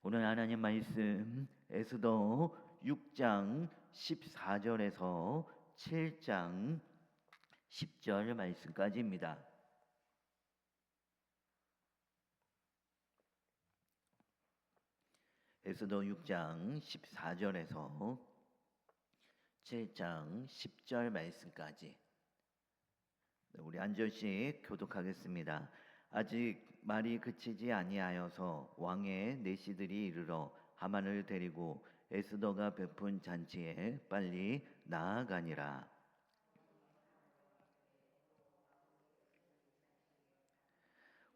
오늘 하나님 말씀 에스더 6장 14절에서 7장 10절 말씀까지입니다. 에스더 6장 14절에서 7장 10절 말씀까지 우리 한 절씩 교독하겠습니다. 아직 말이 그치지 아니하여서 왕의 내시들이 이르러 하만을 데리고 에스더가 베푼 잔치에 빨리 나아가니라.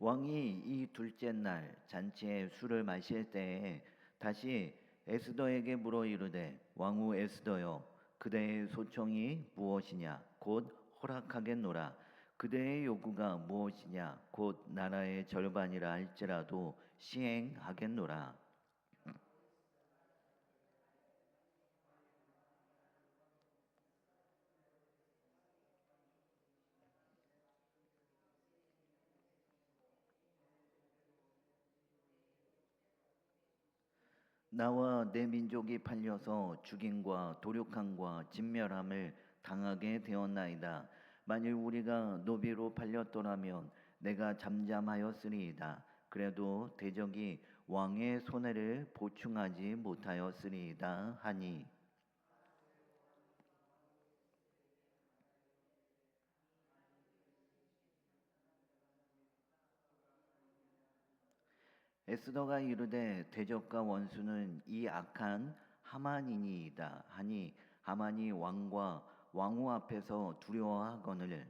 왕이 이 둘째 날 잔치에 술을 마실 때에 다시 에스더에게 물어 이르되, 왕후 에스더여, 그대의 소청이 무엇이냐? 곧 허락하겠노라. 그대의 요구가 무엇이냐? 곧 나라의 절반이라 할지라도 시행하겠노라. 나와 내 민족이 팔려서 죽임과 도륙함과 진멸함을 당하게 되었나이다. 만일 우리가 노비로 팔렸더라면 내가 잠잠하였으리이다. 그래도 대적이 왕의 손해를 보충하지 못하였으리이다 하니, 에스더가 이르되, 대적과 원수는 이 악한 하만이니이다 하니, 하만이 왕과 왕후 앞에서 두려워하거늘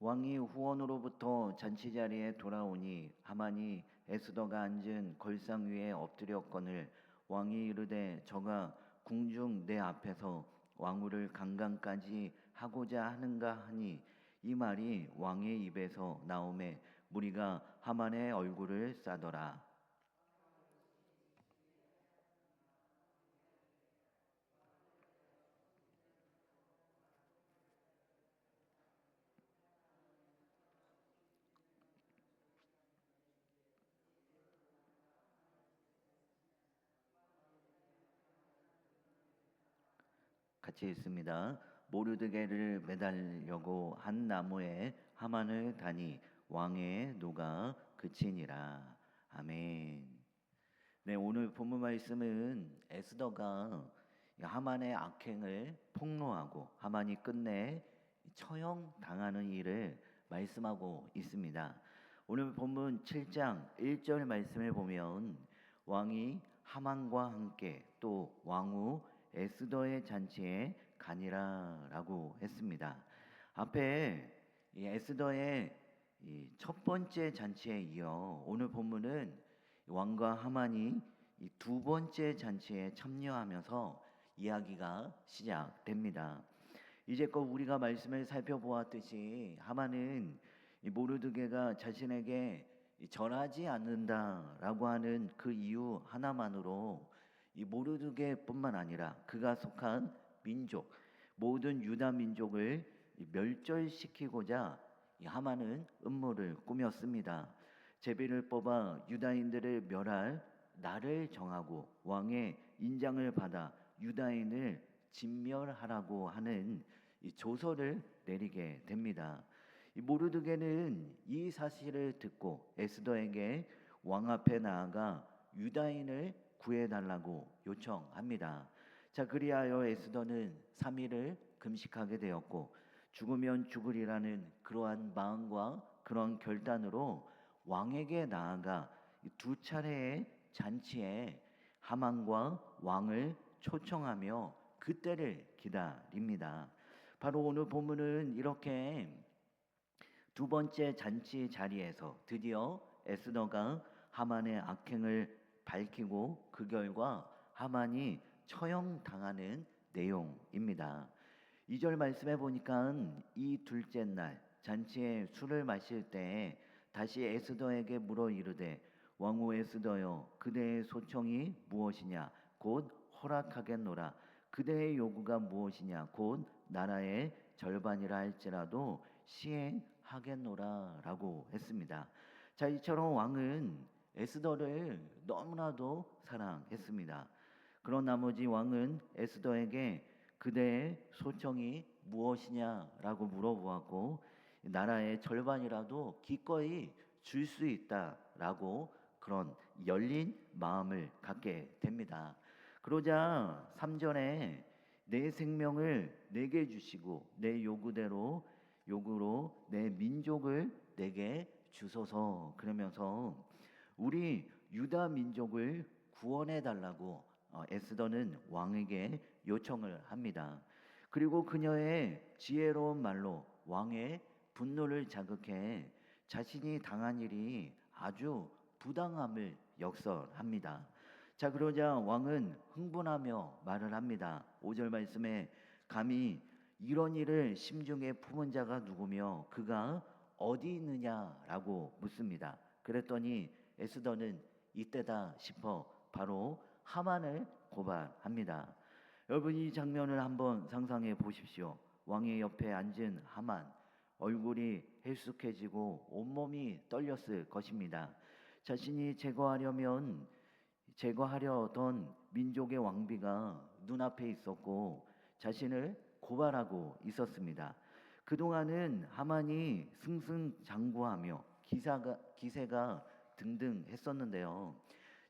왕이 후원으로부터 잔치 자리에 돌아오니 하만이 에스더가 앉은 걸상 위에 엎드렸거늘 왕이 이르되, 저가 궁중 내 앞에서 왕후를 강간까지 하고자 하는가 하니, 이 말이 왕의 입에서 나오매 무리가 하만의 얼굴을 싸더라. 같이 읽습니다. 모르드게를 매달려고 한 나무에 하만을 다니 왕의 노가 그치니라. 아멘. 네, 오늘 본문 말씀은 에스더가 하만의 악행을 폭로하고 하만이 끝내 처형 당하는 일을 말씀하고 있습니다. 오늘 본문 7장 1절 말씀을 보면 왕이 하만과 함께 또 왕후 에스더의 잔치에 가니라라고 했습니다. 앞에 이 에스더의 이 첫 번째 잔치에 이어 오늘 본문은 왕과 하만이 이 두 번째 잔치에 참여하면서 이야기가 시작됩니다. 이제껏 우리가 말씀을 살펴보았듯이 하만은 이 모르드게가 자신에게 절하지 않는다라고 하는 그 이유 하나만으로 이 모르드게뿐만 아니라 그가 속한 민족 모든 유다 민족을 멸절시키고자 이 하만은 음모를 꾸몄습니다. 제비를 뽑아 유다인들을 멸할 날을 정하고 왕의 인장을 받아 유다인을 진멸하라고 하는 이 조서를 내리게 됩니다. 이 모르드게는 이 사실을 듣고 에스더에게 왕 앞에 나아가 유다인을 구해달라고 요청합니다. 자, 그리하여 에스더는 3일을 금식하게 되었고 죽으면 죽으리라는 그러한 마음과 그런 결단으로 왕에게 나아가 두 차례의 잔치에 하만과 왕을 초청하며 그때를 기다립니다. 바로 오늘 본문은 이렇게 두 번째 잔치 자리에서 드디어 에스더가 하만의 악행을 밝히고 그 결과 하만이 처형당하는 내용입니다. 2절 말씀해 보니까 이 둘째 날 잔치에 술을 마실 때 다시 에스더에게 물어 이르되, 왕후 에스더여 그대의 소청이 무엇이냐 곧 허락하겠노라. 그대의 요구가 무엇이냐 곧 나라의 절반이라 할지라도 시행하겠노라라고 했습니다. 자, 이처럼 왕은 에스더를 너무나도 사랑했습니다. 그런 나머지 왕은 에스더에게 그대의 소청이 무엇이냐라고 물어보았고 나라의 절반이라도 기꺼이 줄 수 있다라고 그런 열린 마음을 갖게 됩니다. 그러자 3절에 내 생명을 내게 주시고 내 요구로 내 민족을 내게 주소서 그러면서 우리 유다 민족을 구원해 달라고 에스더는 왕에게 요청을 합니다. 그리고 그녀의 지혜로운 말로 왕의 분노를 자극해 자신이 당한 일이 아주 부당함을 역설합니다. 자, 그러자 왕은 흥분하며 말을 합니다. 5절 말씀에 감히 이런 일을 심중에 품은 자가 누구며 그가 어디 있느냐라고 묻습니다. 그랬더니 에스더는 이때다 싶어 바로 하만을 고발합니다. 여러분 이 장면을 한번 상상해 보십시오. 왕의 옆에 앉은 하만, 얼굴이 her숙해지고 온몸이 떨렸을 것입니다. 자신이 제거하려던 민족의 왕비가 눈앞에 있었고 자신을 고발하고 있었습니다. 그동안은 하만이 승승장구하며 기세가 등등했었는데요.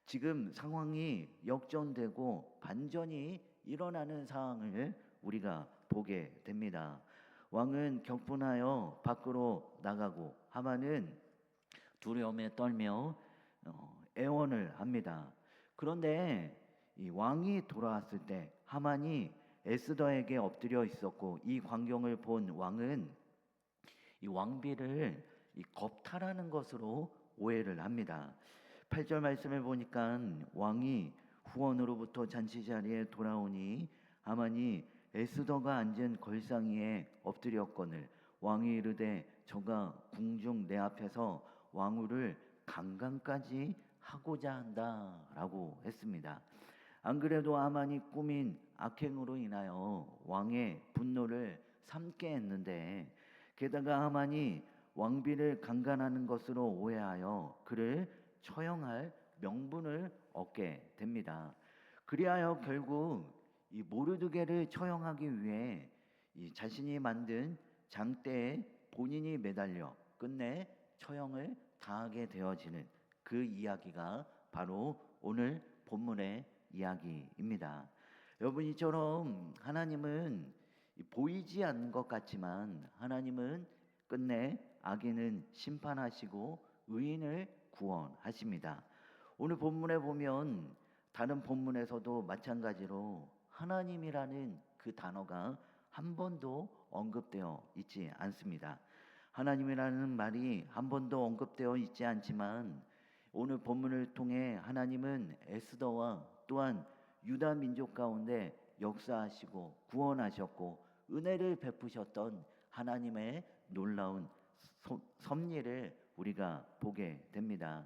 지금 상황이 역전되고 반전이 일어나는 상황을 우리가 보게 됩니다. 왕은 격분하여 밖으로 나가고 하만은 두려움에 떨며 애원을 합니다. 그런데 이 왕이 돌아왔을 때 하만이 에스더에게 엎드려 있었고 이 광경을 본 왕은 이 왕비를 겁탈하는 것으로 오해를 합니다. 8절 말씀을 보니까 왕이 후원으로부터 잔치 자리에 돌아오니 하만이 에스더가 앉은 걸상 위에 엎드렸거늘 왕이 이르되 저가 궁중 내 앞에서 왕후를 강간까지 하고자 한다라고 했습니다. 안 그래도 하만이 꾸민 악행으로 인하여 왕의 분노를 삼게 했는데 게다가 하만이 왕비를 강간하는 것으로 오해하여 그를 처형할 명분을 얻게 됩니다. 그리하여 결국 이 모르드게를 처형하기 위해 이 자신이 만든 장대에 본인이 매달려 끝내 처형을 당하게 되어지는 그 이야기가 바로 오늘 본문의 이야기입니다. 여러분 이처럼 하나님은 보이지 않는 것 같지만 하나님은 끝내 악인은 심판하시고 의인을 구원하십니다. 오늘 본문에 보면 다른 본문에서도 마찬가지로 하나님이라는 그 단어가 한 번도 언급되어 있지 않습니다. 하나님이라는 말이 한 번도 언급되어 있지 않지만 오늘 본문을 통해 하나님은 에스더와 또한 유다 민족 가운데 역사하시고 구원하셨고 은혜를 베푸셨던 하나님의 놀라운 섭리를 우리가 보게 됩니다.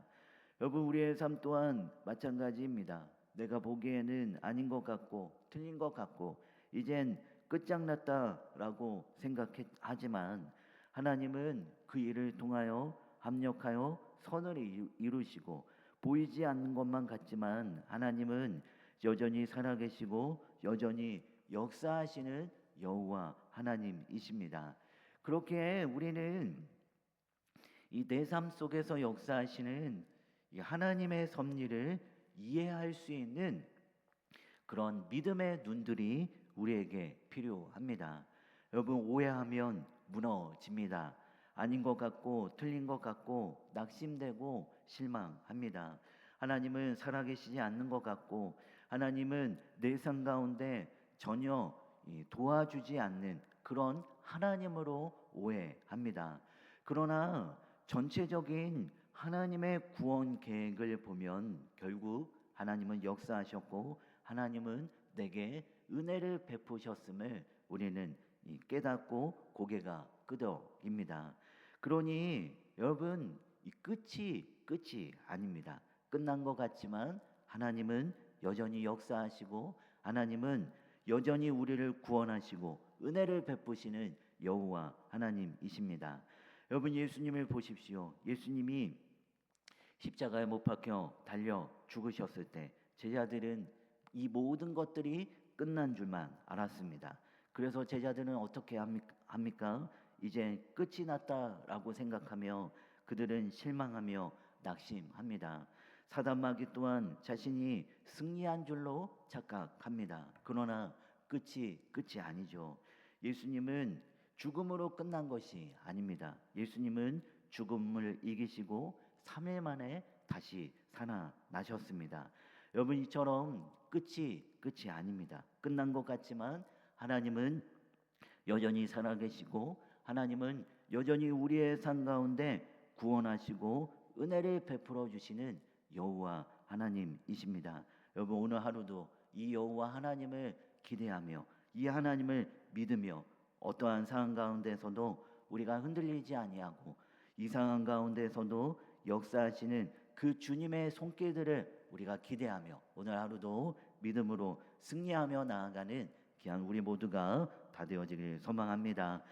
여러분 우리의 삶 또한 마찬가지입니다. 내가 보기에는 아닌 것 같고 틀린 것 같고 이젠 끝장났다라고 생각하지만 하나님은 그 일을 통하여 합력하여 선을 이루시고 보이지 않는 것만 같지만 하나님은 여전히 살아계시고 여전히 역사하시는 여호와 하나님이십니다. 그렇게 우리는 이 내 삶 속에서 역사하시는 이 하나님의 섭리를 이해할 수 있는 그런 믿음의 눈들이 우리에게 필요합니다. 여러분 오해하면 무너집니다. 아닌 것 같고 틀린 것 같고 낙심되고 실망합니다. 하나님은 살아계시지 않는 것 같고 하나님은 내 삶 가운데 전혀 도와주지 않는 그런 하나님으로 오해합니다. 그러나 전체적인 하나님의 구원 계획을 보면 결국 하나님은 역사하셨고 하나님은 내게 은혜를 베푸셨음을 우리는 깨닫고 고개가 끄덕입니다. 그러니 여러분 이 끝이 아닙니다. 끝난 것 같지만 하나님은 여전히 역사하시고 하나님은 여전히 우리를 구원하시고 은혜를 베푸시는 여호와 하나님이십니다. 여러분, 예수님을 보십시오. 예수님이 십자가에 못 박혀 달려 죽으셨을 때 제자들은 이 모든 것들이 끝난 줄만 알았습니다. 그래서 제자들은 어떻게 합니까? 이제 끝이 났다라고 생각하며 그들은 실망하며 낙심합니다. 사단마귀 또한 자신이 승리한 줄로 착각합니다. 그러나 끝이 아니죠. 예수님은 죽음으로 끝난 것이 아닙니다. 예수님은 죽음을 이기시고 3일 만에 다시 살아나셨습니다. 여러분, 이처럼 끝이 아닙니다. 끝난 것 같지만 하나님은 여전히 살아계시고 하나님은 여전히 우리의 삶 가운데 구원하시고 은혜를 베풀어 주시는 여호와 하나님이십니다. 여러분, 오늘 하루도 이 여호와 하나님을 기대하며 이 하나님을 믿으며 어떠한 상황 가운데서도 우리가 흔들리지 아니하고 이 상황 가운데서도 역사하시는 그 주님의 손길들을 우리가 기대하며 오늘 하루도 믿음으로 승리하며 나아가는 귀한 우리 모두가 다 되어지길 소망합니다.